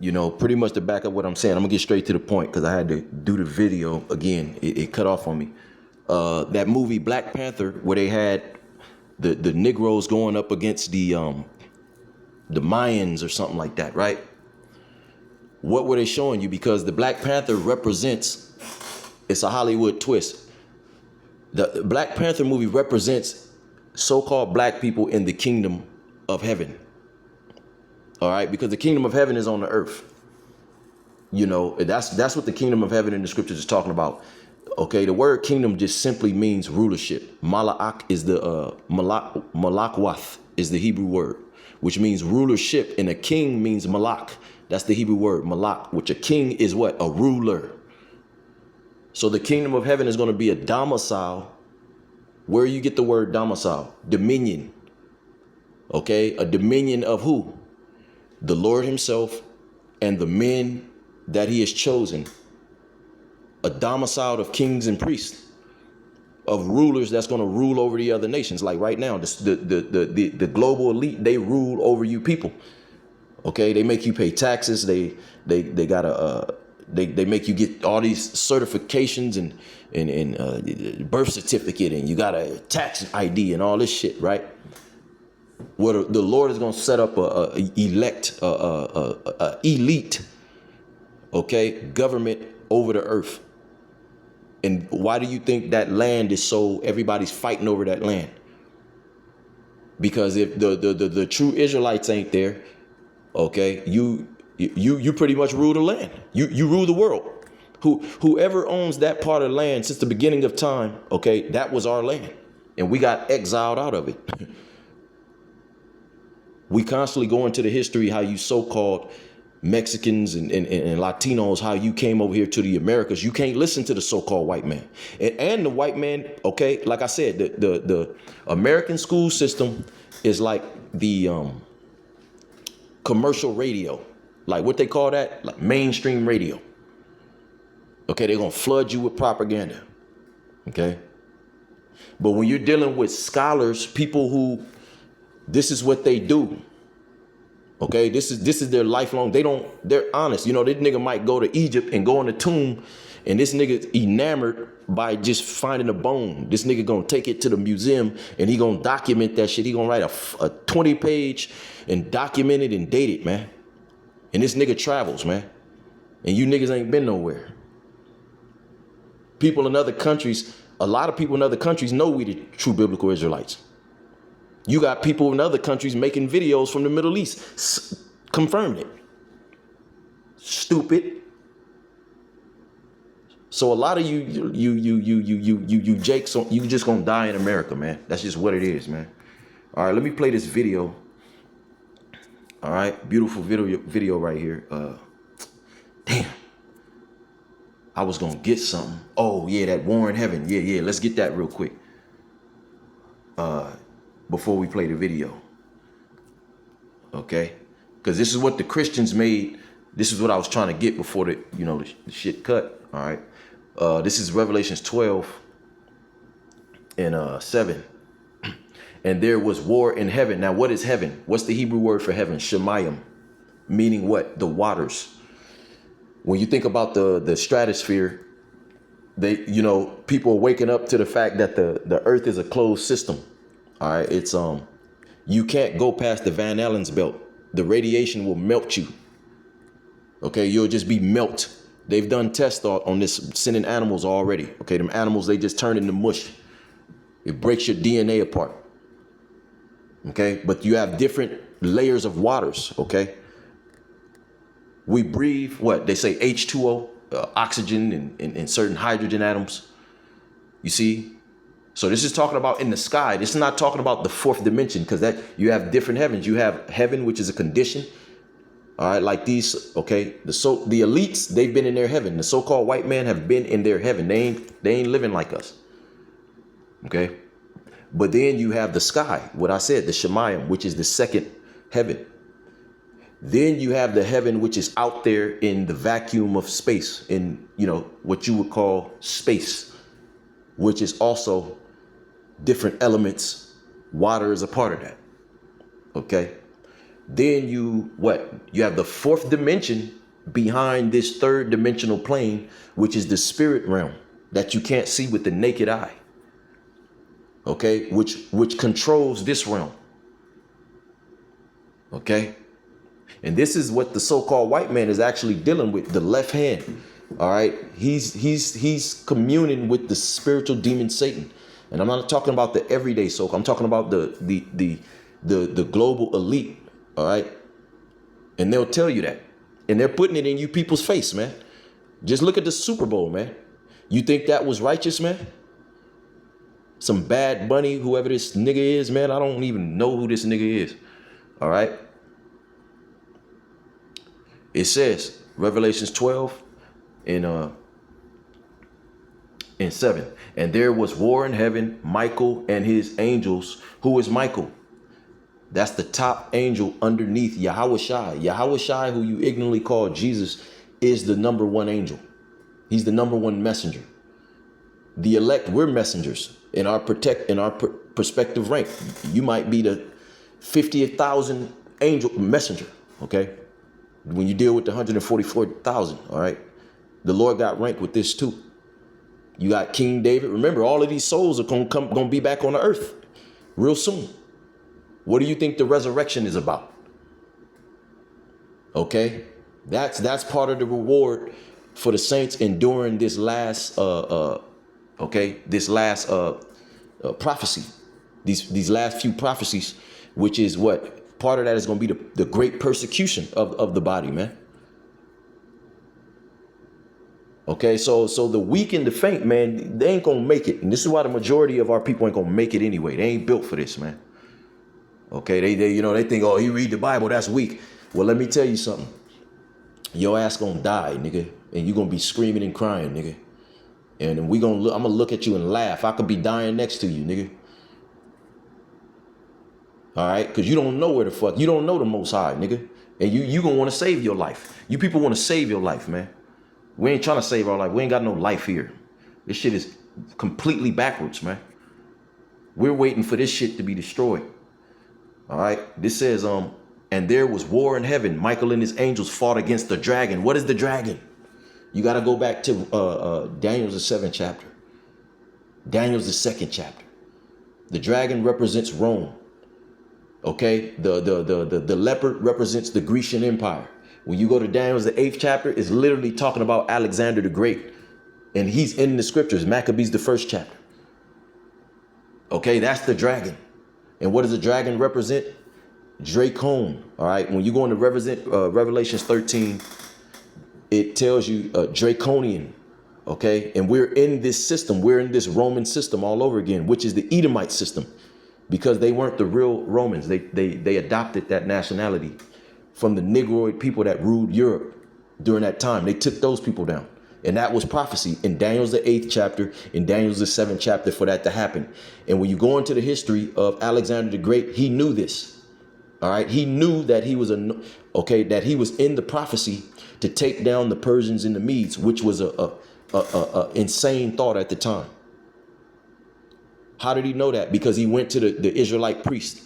You know, pretty much to back up what I'm saying, I'm gonna get straight to the point because I had to do the video again. It cut off on me. That movie Black Panther, where they had the Negroes going up against the Mayans or something like that, right? What were they showing you? Because the Black Panther represents, it's a Hollywood twist. The Black Panther movie represents so-called black people in the kingdom of heaven. All right, because the kingdom of heaven is on the earth. You know, that's what the kingdom of heaven in the scriptures is talking about. Okay, the word kingdom just simply means rulership. Malak is the malakwath is the Hebrew word, which means rulership, and a king means malak. That's the Hebrew word malak, which a king is what? A ruler. So the kingdom of heaven is going to be a domicile. Where you get the word domicile? Dominion. Okay, a dominion of who? The Lord himself and the men that he has chosen. A domicile of kings and priests, of rulers that's going to rule over the other nations. Like right now, the global elite, they rule over you people. Okay, they make you pay taxes. They gotta they make you get all these certifications and birth certificate, and you got a tax ID and all this shit, right? Where the Lord is going to set up a elite, okay, government over the earth. And why do you think that land is so, everybody's fighting over that land? Because if the true Israelites ain't there, okay, you pretty much rule the land. You rule the world. Whoever owns that part of land since the beginning of time, okay, that was our land. And we got exiled out of it. We constantly go into the history how you so-called Mexicans and Latinos, how you came over here to the Americas. You can't listen to the so-called white man. And the white man, okay, like I said, the American school system is like the commercial radio. Like what they call that? Like mainstream radio. Okay, they're going to flood you with propaganda. Okay? But when you're dealing with scholars, people who, this is what they do. Okay, this is their lifelong. They're honest. You know, this nigga might go to Egypt and go in the tomb, and this nigga's enamored by just finding a bone. This nigga gonna take it to the museum and he gonna document that shit. He gonna write a 20-page and document it and date it, man. And this nigga travels, man. And you niggas ain't been nowhere. People in other countries, a lot of people in other countries know we the true biblical Israelites. You got people in other countries making videos from the Middle East confirming it. Stupid. So a lot of you Jakes, you just gonna die in America, man. That's just what it is, man. All right, let me play this video. All right, beautiful video right here. Damn. I was gonna get something. Oh yeah, that War in Heaven. Yeah. Let's get that real quick. Before we play the video. Okay? Because this is what the Christians made. This is what I was trying to get before the shit cut. All right. This is Revelations 12 and 7. And there was war in heaven. Now, what is heaven? What's the Hebrew word for heaven? Shemayim. Meaning what? The waters. When you think about the stratosphere, people are waking up to the fact that the earth is a closed system. All right, it's you can't go past the Van Allen's belt. The radiation will melt you. Okay, you'll just be melt. They've done tests on this, sending animals already. Okay, them animals, they just turn into mush. It breaks your DNA apart. Okay, but you have different layers of waters. Okay, we breathe what they say H2O, oxygen and certain hydrogen atoms. You see. So this is talking about in the sky. This is not talking about the fourth dimension, because that you have different heavens. You have heaven, which is a condition. All right, like these, okay. The elites, they've been in their heaven. The so-called white man have been in their heaven. They ain't living like us. Okay. But then you have the sky, what I said, the Shemayim, which is the second heaven. Then you have the heaven, which is out there in the vacuum of space, in what you would call space, which is also different elements. Water is a part of that. Okay. Then you have the fourth dimension behind this third dimensional plane, which is the spirit realm that you can't see with the naked eye. Okay, which controls this realm. Okay, and this is what the so-called white man is actually dealing with, the left hand. All right, he's communing with the spiritual demon Satan, and I'm not talking about the everyday soul. I'm talking about the global elite. All right, and they'll tell you that, and they're putting it in you people's face, man. Just look at the Super Bowl, man. You think that was righteous, man? Some Bad Bunny, whoever this nigga is, man. I don't even know who this nigga is. All right. It says, Revelations 12 and 7. And there was war in heaven, Michael and his angels. Who is Michael? That's the top angel underneath Yahweh Shai. Yahweh Shai, who you ignorantly call Jesus, is the number one angel. He's the number one messenger. The elect, we're messengers in our perspective rank. You might be the 50,000 angel messenger, okay? When you deal with the 144,000, all right? The Lord got ranked with this too. You got King David. Remember, all of these souls are gonna be back on the earth real soon. What do you think the resurrection is about? Okay, that's part of the reward for the saints enduring this last prophecy, these last few prophecies, which is what part of that is going to be the great persecution of the body, man. Okay, so the weak and the faint, man, they ain't gonna make it, and this is why the majority of our people ain't gonna make it anyway. They ain't built for this, man. Okay, they think, oh, you read the Bible, that's weak. Well, let me tell you something. Your ass gonna die, nigga, and you gonna be screaming and crying, nigga. And I'm gonna look at you and laugh. I could be dying next to you, nigga. All right, because you don't know where the fuck, you don't know the Most High, nigga, and you gonna want to save your life. You people want to save your life, man. We ain't trying to save our life. We ain't got no life here. This shit is completely backwards, man. We're waiting for this shit to be destroyed. All right, this says, and there was war in heaven. Michael and his angels fought against the dragon. What is the dragon? You got to go back to Daniel's the 7th chapter. Daniel's the 2nd chapter. The dragon represents Rome. Okay, the leopard represents the Grecian Empire. When you go to Daniel's the 8th chapter, it's literally talking about Alexander the Great, and he's in the scriptures. Maccabees the 1st chapter. Okay, that's the dragon. And what does the dragon represent? Dracon. All right. When you go into Revelations 13, it tells you draconian. Okay. And we're in this system. We're in this Roman system all over again, which is the Edomite system, because they weren't the real Romans. They adopted that nationality from the Negroid people that ruled Europe during that time. They took those people down. And that was prophecy in Daniel's the 8th chapter, in Daniel's the 7th chapter for that to happen. And when you go into the history of Alexander the Great, he knew this. All right. He knew that he was that he was in the prophecy to take down the Persians and the Medes, which was a insane thought at the time. How did he know that? Because he went to the Israelite priest.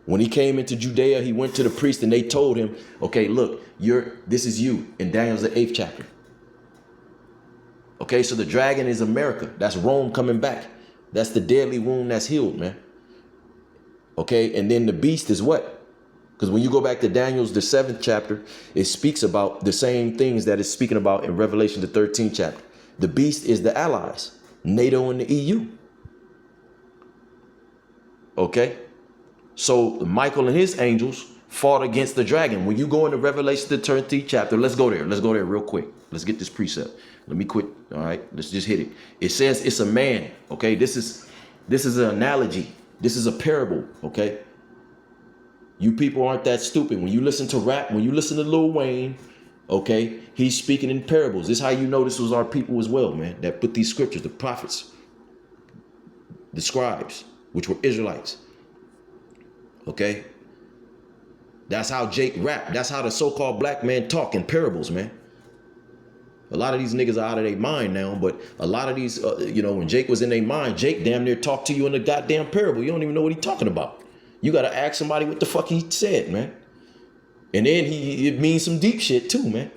When he came into Judea, he went to the priest and they told him, okay, look, this is you in Daniel's the 8th chapter. Okay, so the dragon is America. That's Rome coming back. That's the deadly wound that's healed, man. Okay, and then the beast is what? Because when you go back to Daniel's the 7th chapter, it speaks about the same things that it's speaking about in Revelation the 13th chapter. The beast is the allies, NATO and the EU. Okay. So Michael and his angels fought against the dragon. When you go into Revelation the 13th chapter, let's go there. Let's go there real quick. Let's get this precept. Let me quit. All right, let's just hit it. It says it's a man. Okay, this is an analogy. This is a parable. Okay, you people aren't that stupid. When you listen to rap, when you listen to Lil Wayne, okay, he's speaking in parables. This is how you know this was our people as well, man. That put these scriptures, the prophets, the scribes, which were Israelites. Okay, that's how Jake rap. That's how the so-called black man talk in parables, man. A lot of these niggas are out of their mind now, but a lot of these, when Jake was in their mind, Jake damn near talked to you in a goddamn parable. You don't even know what he's talking about. You got to ask somebody what the fuck he said, man. And then it means some deep shit too, man.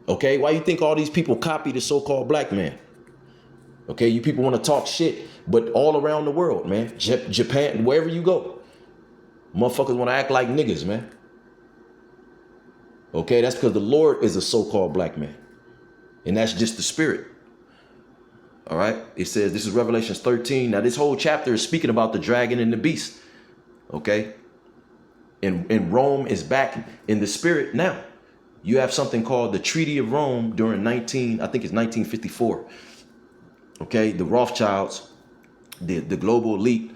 Okay, why you think all these people copy the so-called black man? Okay, you people want to talk shit, but all around the world, man, Japan, wherever you go, motherfuckers want to act like niggas, man. Okay, that's because the Lord is a so-called black man, and that's just the spirit. All right, it says, this is Revelations 13. Now, this whole chapter is speaking about the dragon and the beast. Okay, and Rome is back in the spirit now. You have something called the Treaty of Rome during I think it's 1954. Okay, the Rothschilds, the global elite,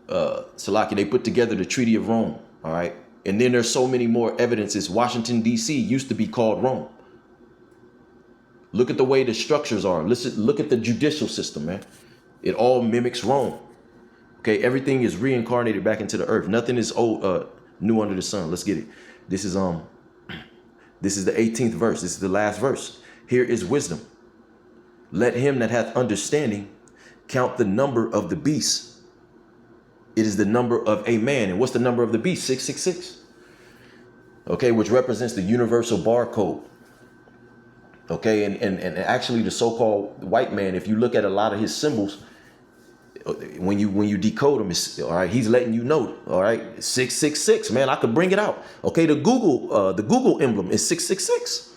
Salaki, they put together the Treaty of Rome. All right, and then there's so many more evidences. Washington, D.C. used to be called Rome. Look at the way the structures are. Look at the judicial system, man. It all mimics Rome. Okay, everything is reincarnated back into the earth. Nothing is new under the sun. Let's get it. This is the 18th verse. This is the last verse. Here is wisdom. Let him that hath understanding count the number of the beast. It is the number of a man. And what's the number of the beast? 666. Okay, which represents the universal barcode. Okay, and actually the so-called white man, if you look at a lot of his symbols, when you decode them, it's, all right, he's letting you know, all right, 666, man, I could bring it out. Okay, the Google emblem is 666.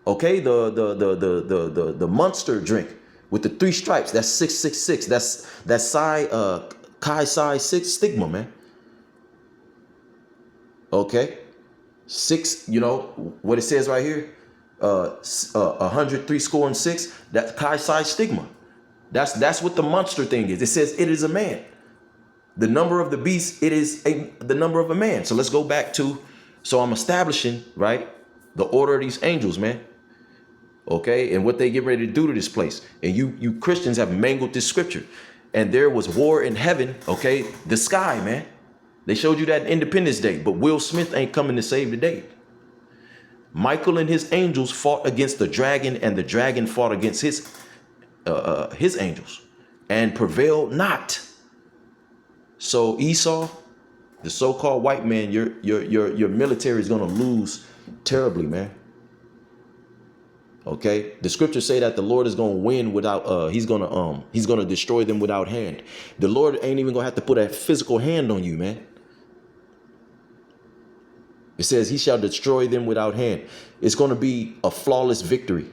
Okay, the Monster drink with the 3 stripes, that's 666. That's Chi Psi 6 stigma, man. Okay, 6, you know what it says right here, 100 score and 6. That's Chi Psi stigma. That's what the monster thing is. It says it is a man. The number of the beast, it is the number of a man. So let's go back to, so I'm establishing, right, the order of these angels, man. Okay, and what they get ready to do to this place. And you Christians have mangled this scripture. And there was war in heaven, okay, the sky, man. They showed you that Independence Day, but Will Smith ain't coming to save the day. Michael and his angels fought against the dragon, and the dragon fought against his angels and prevailed not. So Esau, the so-called white man, your military is gonna lose terribly, man. Okay, the scriptures say that the Lord is gonna win without he's gonna destroy them without hand. The Lord ain't even gonna have to put a physical hand on you, man. It says he shall destroy them without hand. It's going to be a flawless victory.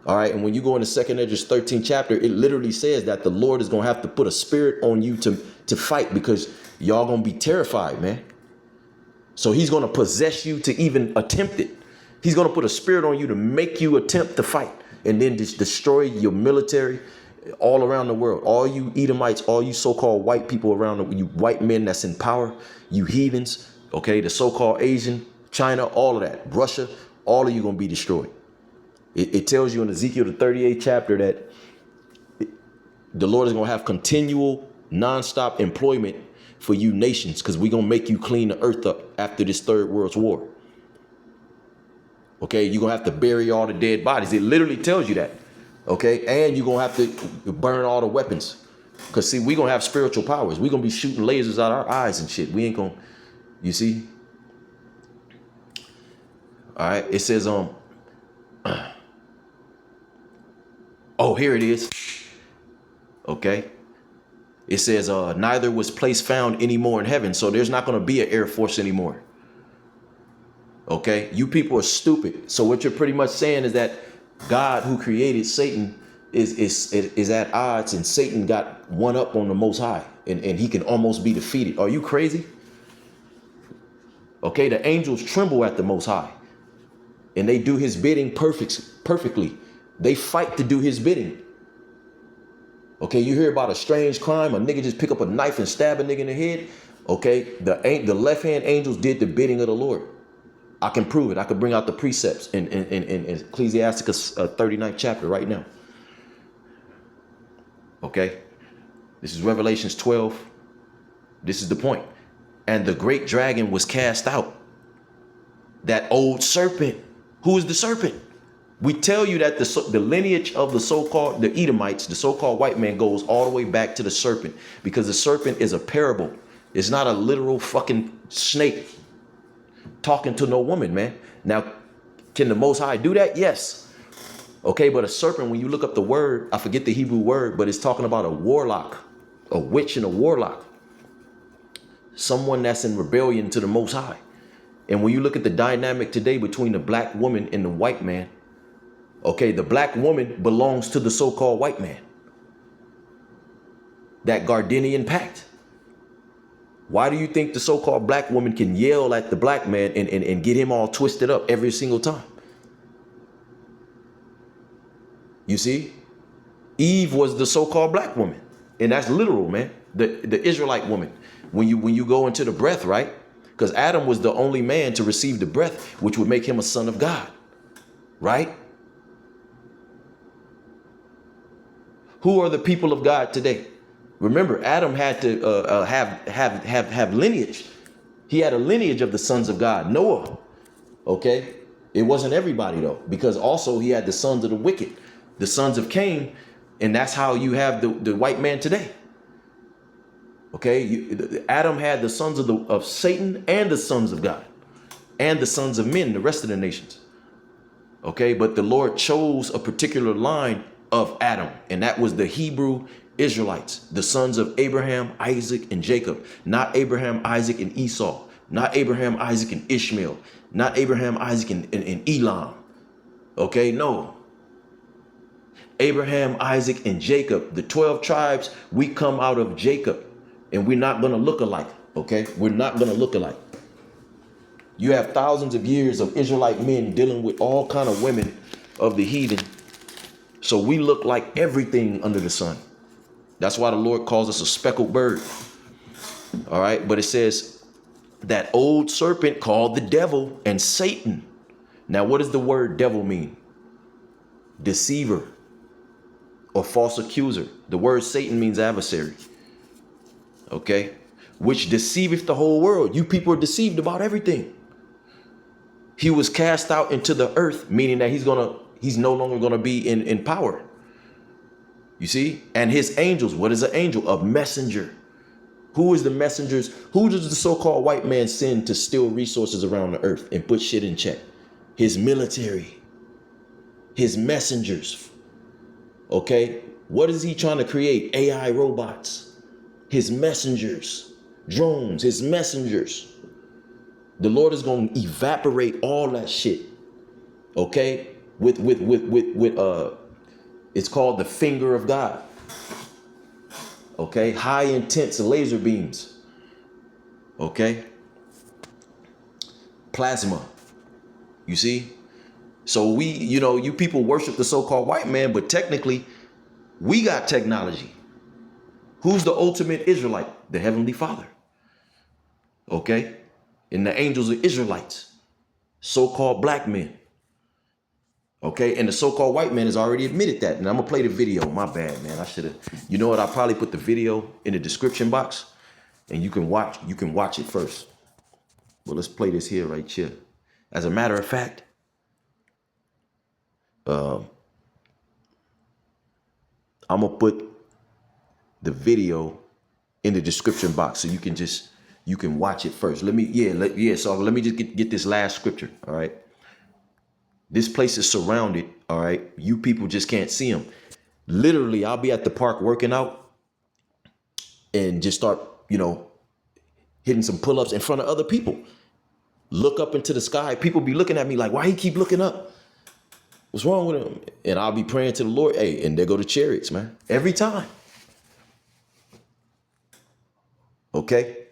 All right. And when you go into 2nd Esdras 13th chapter, it literally says that the Lord is going to have to put a spirit on you to fight, because y'all going to be terrified, man. So he's going to possess you to even attempt it. He's going to put a spirit on you to make you attempt to fight, and then just destroy your military all around the world. All you Edomites, all you so-called white people around, you white men that's in power, you heathens. Okay, the so-called Asian, China, all of that, Russia, all of you gonna be destroyed. It tells you in Ezekiel the 38th chapter that the Lord is gonna have continual, non-stop employment for you nations, because we're gonna make you clean the earth up after this Third World War. Okay, you're gonna have to bury all the dead bodies. It literally tells you that. Okay, and you're gonna have to burn all the weapons, because see, we're gonna have spiritual powers. We're gonna be shooting lasers out our eyes and shit. We ain't gonna. You see? All right. It says, oh, here it is. Okay. It says, neither was place found anymore in heaven. So there's not going to be an Air Force anymore. Okay. You people are stupid. So what you're pretty much saying is that God, who created Satan, is at odds, and Satan got one up on the Most High, and he can almost be defeated. Are you crazy? Okay, the angels tremble at the Most High, and they do his bidding perfectly. They fight to do his bidding. Okay, you hear about a strange crime, a nigga just pick up a knife and stab a nigga in the head. Okay, the left-hand angels did the bidding of the Lord. I can prove it. I could bring out the precepts in Ecclesiasticus 39th chapter right now. Okay, this is Revelations 12. This is the point. And the great dragon was cast out. That old serpent. Who is the serpent? We tell you that the lineage of the so-called the Edomites, the so-called white man, goes all the way back to the serpent, because the serpent is a parable. It's not a literal fucking snake talking to no woman, man. Now, can the Most High do that? Yes. Okay, but a serpent, when you look up the word, I forget the Hebrew word, but it's talking about a warlock, a witch and a warlock, someone that's in rebellion to the Most High. And when you look at the dynamic today between the black woman and the white man, okay, the black woman belongs to the so-called white man. That Gardenian pact. Why do you think the so-called black woman can yell at the black man and get him all twisted up every single time? You see? Eve was the so-called black woman. And that's literal, man. The Israelite woman. When you go into the breath, right? Because Adam was the only man to receive the breath, which would make him a son of God. Right? Who are the people of God today? Remember, Adam had to have lineage. He had a lineage of the sons of God. Noah, okay? It wasn't everybody though, because also he had the sons of the wicked, the sons of Cain, and that's how you have the white man today. Okay, Adam had the sons of Satan and the sons of God, and the sons of men, the rest of the nations. Okay, but the Lord chose a particular line of Adam, and that was the Hebrew Israelites, the sons of Abraham, Isaac, and Jacob. Not Abraham, Isaac, and Esau. Not Abraham, Isaac, and Ishmael. Not Abraham, Isaac, and Elam. Okay, no. Abraham, Isaac, and Jacob. The 12 tribes, we come out of Jacob, and we're not going to look alike. Okay, we're not going to look alike. You have thousands of years of Israelite men dealing with all kind of women of the heathen. So we look like everything under the sun. That's why the Lord calls us a speckled bird. All right. But it says that old serpent called the devil and Satan. Now, what does the word devil mean? Deceiver or false accuser. The word Satan means adversary. Okay. Which deceiveth the whole world. You people are deceived about everything. He was cast out into the earth, meaning that he's no longer going to be in power. You see? And his angels, what is an angel? A messenger. Who is the messengers? Who does the so-called white man send to steal resources around the earth and put shit in check? His military, his messengers. Okay? What is he trying to create? AI robots, his messengers, drones, his messengers. The Lord is going to evaporate all that shit. Okay? With it's called the finger of God. Okay? High intense laser beams. Okay? Plasma. You see? So you people worship the so-called white man, but technically we got technology. Who's the ultimate Israelite? The Heavenly Father. Okay? And the angels are Israelites. So-called black men. Okay, and the so-called white man has already admitted that. And I'm gonna play the video. My bad, man. I should have. You know what? I'll probably put the video in the description box, and you can watch it first. Well, let's play this here, right here. As a matter of fact, I'm gonna put the video in the description box so you can watch it first. So let me just get this last scripture. All right. This place is surrounded, all right? You people just can't see them. Literally, I'll be at the park working out and just start, hitting some pull-ups in front of other people. Look up into the sky. People be looking at me like, why he keep looking up? What's wrong with him? And I'll be praying to the Lord. Hey, and there go the chariots, man. Every time. Okay?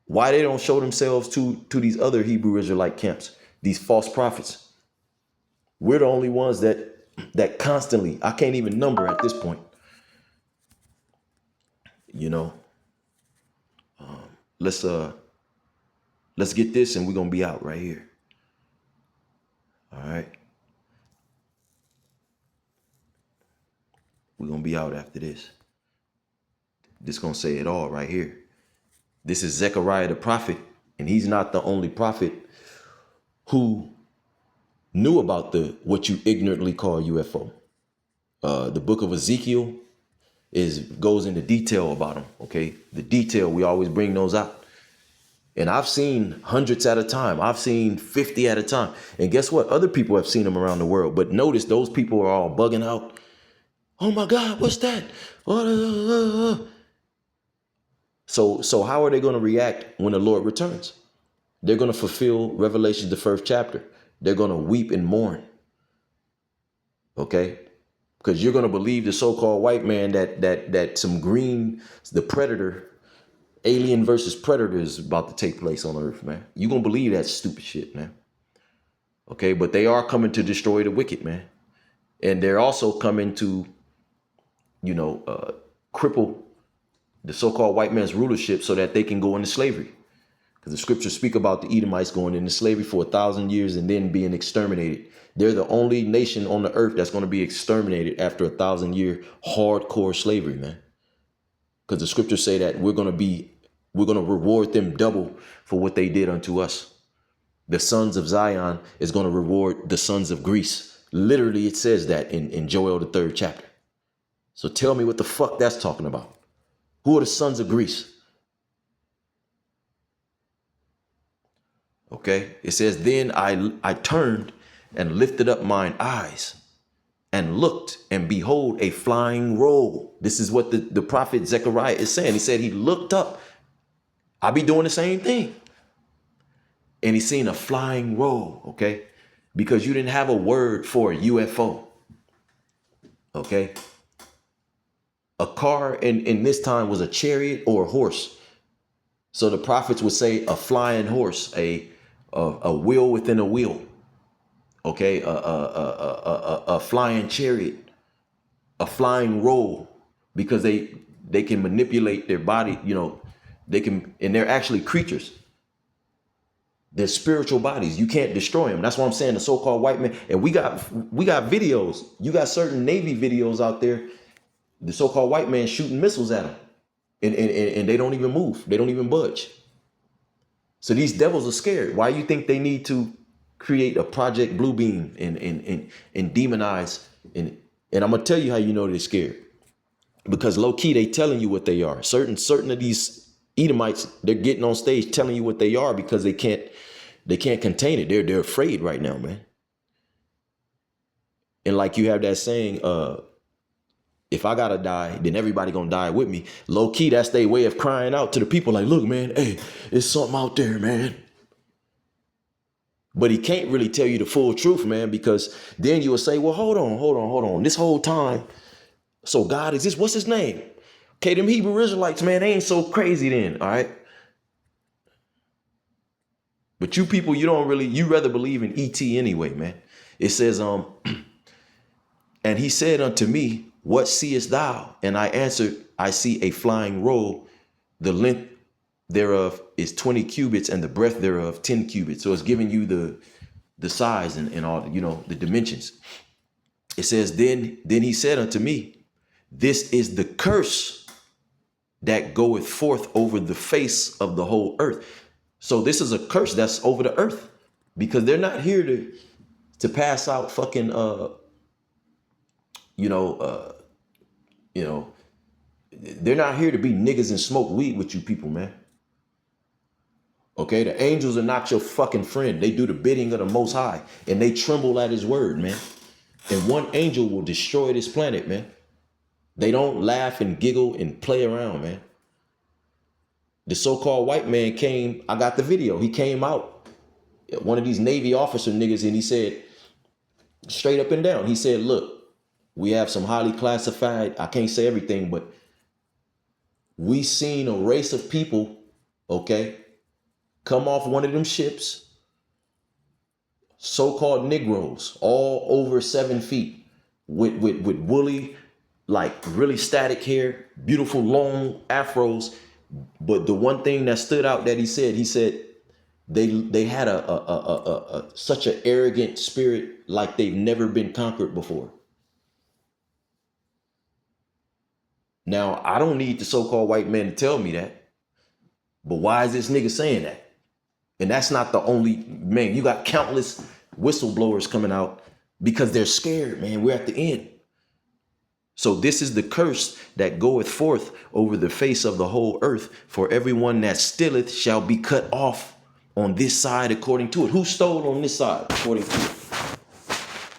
Why they don't show themselves to these other Hebrew Israelite camps, these false prophets? We're the only ones that constantly, I can't even number at this point. Let's get this and we're going to be out right here. All right. We're going to be out after this. This going to say it all right here. This is Zechariah the prophet, and he's not the only prophet who knew about the what you ignorantly call UFO. The book of Ezekiel goes into detail about them. Okay, the detail, we always bring those out. And I've seen hundreds at a time. I've seen 50 at a time. And guess what? Other people have seen them around the world. But notice those people are all bugging out. Oh my God, what's that? So how are they going to react when the Lord returns? They're going to fulfill Revelation, the 1st chapter. They're going to weep and mourn. Okay? Because you're going to believe the so-called white man that some green, the predator, alien versus predator is about to take place on earth, man. You're going to believe that stupid shit, man. Okay? But they are coming to destroy the wicked, man. And they're also coming to, cripple the so-called white man's rulership so that they can go into slavery. Because the scriptures speak about the Edomites going into slavery for 1,000 years and then being exterminated. They're the only nation on the earth that's going to be exterminated after 1,000-year hardcore slavery, man. Because the scriptures say that we're going to reward them double for what they did unto us. The sons of Zion is going to reward the sons of Greece. Literally, it says that in Joel, the 3rd chapter. So tell me what the fuck that's talking about. Who are the sons of Greece? Okay, it says, then I turned and lifted up mine eyes and looked, and behold, a flying roll. This is what the prophet Zechariah is saying. He said he looked up. I'll be doing the same thing. And he's seen a flying roll, okay? Because you didn't have a word for a UFO, okay? A car in this time was a chariot or a horse. So the prophets would say a flying horse, a wheel within a wheel, okay, a flying chariot, a flying roll, because they can manipulate their body, they can, and they're actually creatures. They're spiritual bodies. You can't destroy them. That's what I'm saying. The so-called white man, and we got videos. You got certain Navy videos out there. The so-called white man shooting missiles at them, and they don't even move. They don't even budge. So these devils are scared. Why you think they need to create a Project Bluebeam and demonize? And I'm gonna tell you how you know they're scared. Because low key they telling you what they are. Certain of these Edomites, they're getting on stage telling you what they are because they can't contain it. They're afraid right now, man. And like you have that saying, if I gotta die, then everybody gonna die with me. Low key, that's their way of crying out to the people like, look, man, hey, it's something out there, man. But he can't really tell you the full truth, man, because then you will say, well, hold on. This whole time, so God is this, what's his name? Okay, them Hebrew Israelites, man, they ain't so crazy then, all right? But you people, you rather believe in ET anyway, man. It says, and he said unto me, what seest thou? And I answered, I see a flying roll. The length thereof is 20 cubits and the breadth thereof 10 cubits. So it's giving you the size and all, the dimensions. It says, then he said unto me, this is the curse that goeth forth over the face of the whole earth. So this is a curse that's over the earth, because they're not here to pass out fucking, they're not here to be niggas and smoke weed with you people, man. Okay, the angels are not your fucking friend. They do the bidding of the Most High, and they tremble at his word, man. And one angel will destroy this planet, man. They don't laugh and giggle and play around, man. The so-called white man came, I got the video. He came out, one of these Navy officer niggas, and he said, straight up and down, he said, look, we have some highly classified, I can't say everything, but we seen a race of people, okay, come off one of them ships, so-called Negroes, all over 7 feet, with woolly, like really static hair, beautiful long afros. But the one thing that stood out that he said they had a such an arrogant spirit, like they've never been conquered before. Now, I don't need the so-called white man to tell me that, but why is this nigga saying that? And that's not the only, man, you got countless whistleblowers coming out because they're scared, man. We're at the end. So this is the curse that goeth forth over the face of the whole earth. For everyone that stealeth shall be cut off on this side according to it. Who stole on this side according to it?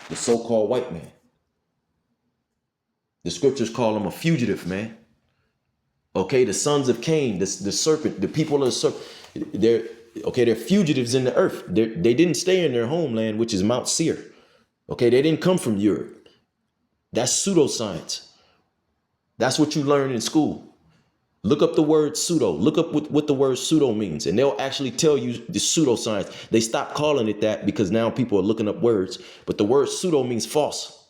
The so-called white man. The scriptures call him a fugitive, man. Okay, the sons of Cain, the serpent, the people of the serpent, they're fugitives in the earth. They didn't stay in their homeland, which is Mount Seir. Okay, they didn't come from Europe. That's pseudoscience. That's what you learn in school. Look up the word pseudo. Look up what the word pseudo means, and they'll actually tell you the pseudoscience. They stopped calling it that because now people are looking up words, but the word pseudo means false.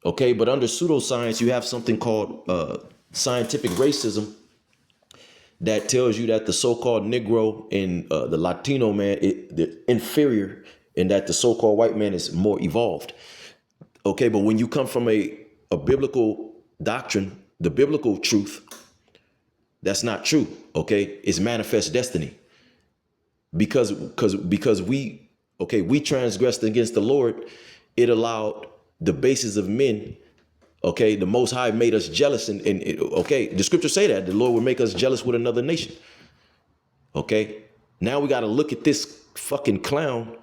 Okay, but under pseudoscience, you have something called scientific racism that tells you that the so-called Negro and the Latino man, they're inferior, and that the so-called white man is more evolved. Okay, but when you come from a biblical doctrine, the biblical truth, that's not true. Okay, it's manifest destiny. Because we transgressed against the Lord, it allowed the basis of men. Okay, the Most High made us jealous, and the scriptures say that the Lord will make us jealous with another nation. Okay, now we got to look at this fucking clown,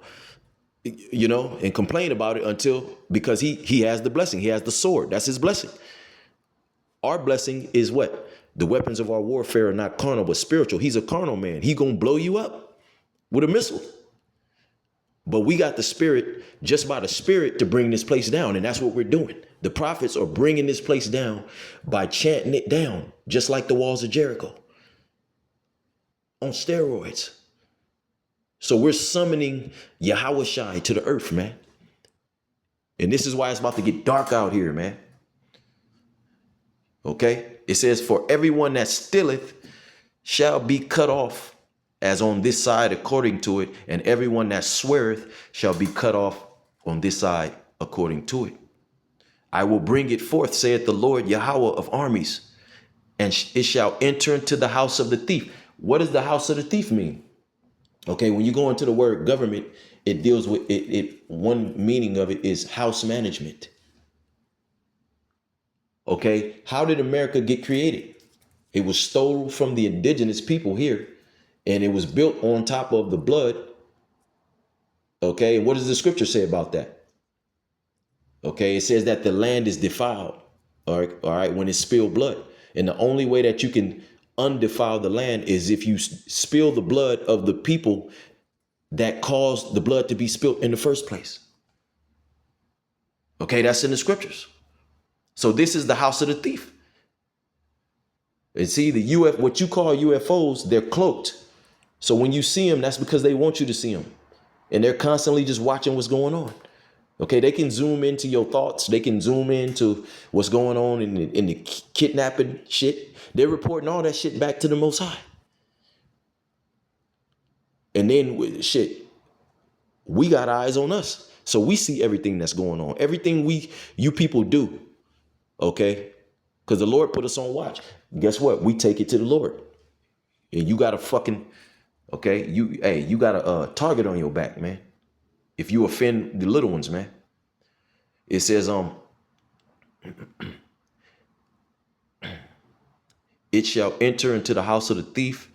and complain about it because he has the blessing, he has the sword. That's his blessing. Our blessing is what? The weapons of our warfare are not carnal but spiritual. He's a carnal man. He gonna blow you up with a missile. But we got the spirit, just by the spirit, to bring this place down. And that's what we're doing. The prophets are bringing this place down by chanting it down, just like the walls of Jericho, on steroids. So we're summoning Yahushai to the earth, man. And this is why it's about to get dark out here, man. Okay? It says, for everyone that stealeth shall be cut off as on this side according to it, and everyone that sweareth shall be cut off on this side according to it. I will bring it forth, saith the Lord Yahweh of armies, and it shall enter into the house of the thief. What does the house of the thief mean? Okay, when you go into the word government, it deals with it. One meaning of it is house management. Okay, how did America get created? It was stolen from the indigenous people here, and it was built on top of the blood. Okay, and what does the scripture say about that? Okay, it says that the land is defiled. All right, when it's spilled blood. And the only way that you can undefile the land is if you spill the blood of the people that caused the blood to be spilled in the first place. Okay, that's in the scriptures. So this is the house of the thief. And see, what you call UFOs, they're cloaked. So when you see them, that's because they want you to see them. And they're constantly just watching what's going on. Okay, they can zoom into your thoughts. They can zoom into what's going on in the kidnapping shit. They're reporting all that shit back to the Most High. And then, we got eyes on us. So we see everything that's going on. Everything you people do. Okay? Because the Lord put us on watch. Guess what? We take it to the Lord. And you got a fucking, you got a target on your back, man. If you offend the little ones, man. It says, it shall enter into the house of the thief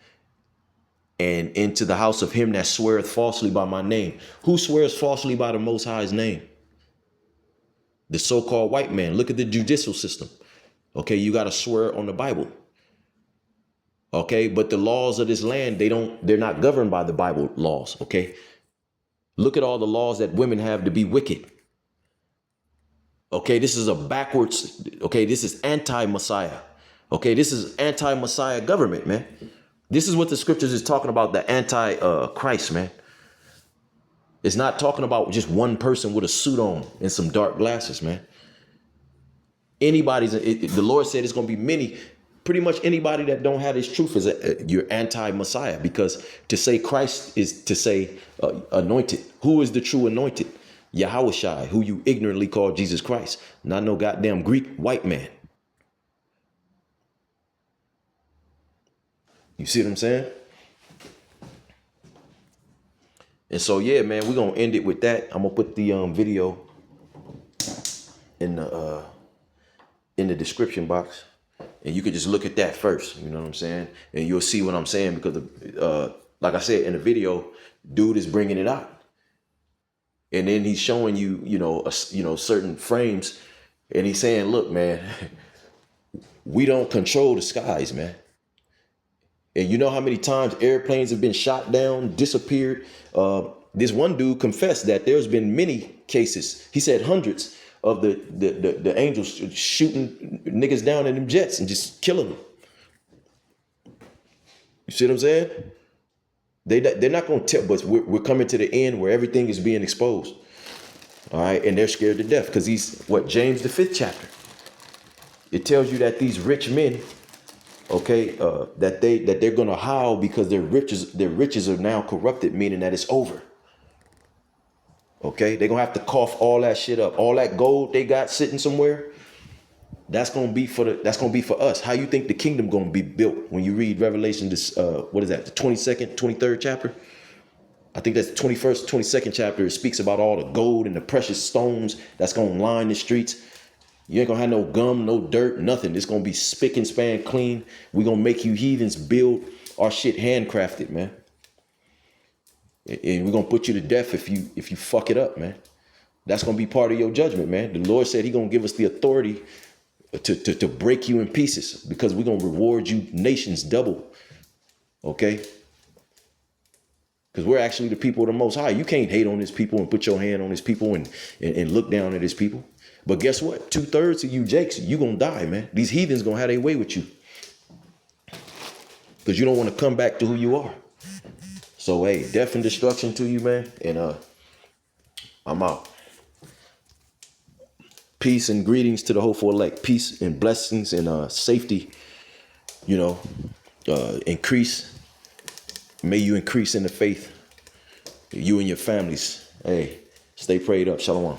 and into the house of him that sweareth falsely by my name. Who swears falsely by the Most High's name? The so-called white man. Look at the judicial system. Okay, you got to swear on the Bible. Okay, but the laws of this land, they're not governed by the Bible laws. Okay, look at all the laws that women have to be wicked. Okay, this is a backwards. Okay, this is anti-Messiah. Okay, this is anti-Messiah government, man. This is what the scriptures is talking about, the anti-Christ, man. It's not talking about just one person with a suit on and some dark glasses, man. The Lord said it's going to be many. Pretty much anybody that don't have this truth is you're anti-Messiah, because to say Christ is to say anointed. Who is the true anointed? Yahushai, who you ignorantly call Jesus Christ. Not no goddamn Greek white man. You see what I'm saying? And so yeah, man, we're gonna end it with that. I'm gonna put the video in the description box, and you could just look at that first. You know what I'm saying? And you'll see what I'm saying, because like I said in the video, dude is bringing it out, and then he's showing you, certain frames, and he's saying, "Look, man, we don't control the skies, man." And you know how many times airplanes have been shot down, disappeared? This one dude confessed that there's been many cases. He said hundreds of the angels shooting niggas down in them jets and just killing them. You see what I'm saying? They're not going to tell, but we're coming to the end where everything is being exposed. All right, and they're scared to death because James the 5th chapter. It tells you that these rich men, okay, that they're gonna howl because their riches are now corrupted, meaning that it's over. Okay, they're gonna have to cough all that shit up, all that gold they got sitting somewhere. That's gonna be for us. How you think the kingdom gonna be built? When you read Revelation, this what is that? The 22nd, 23rd chapter. I think that's the 21st, 22nd chapter. It speaks about all the gold and the precious stones that's gonna line the streets. You ain't gonna have no gum, no dirt, nothing. It's gonna be spick and span clean. We gonna make you heathens build our shit handcrafted, man. And we're gonna put you to death if you fuck it up, man. That's gonna be part of your judgment, man. The Lord said he gonna give us the authority to break you in pieces, because we're gonna reward you nations double. Okay? Because we're actually the people of the Most High. You can't hate on his people and put your hand on his people and look down at his people. But guess what? 2/3 of you Jakes, you gonna die, man. These heathens gonna have their way with you, because you don't want to come back to who you are. So hey, death and destruction to you, man. And I'm out. Peace and greetings to the hopeful elect. Peace and blessings and safety. Increase. May you increase in the faith. You and your families. Hey, stay prayed up. Shalom.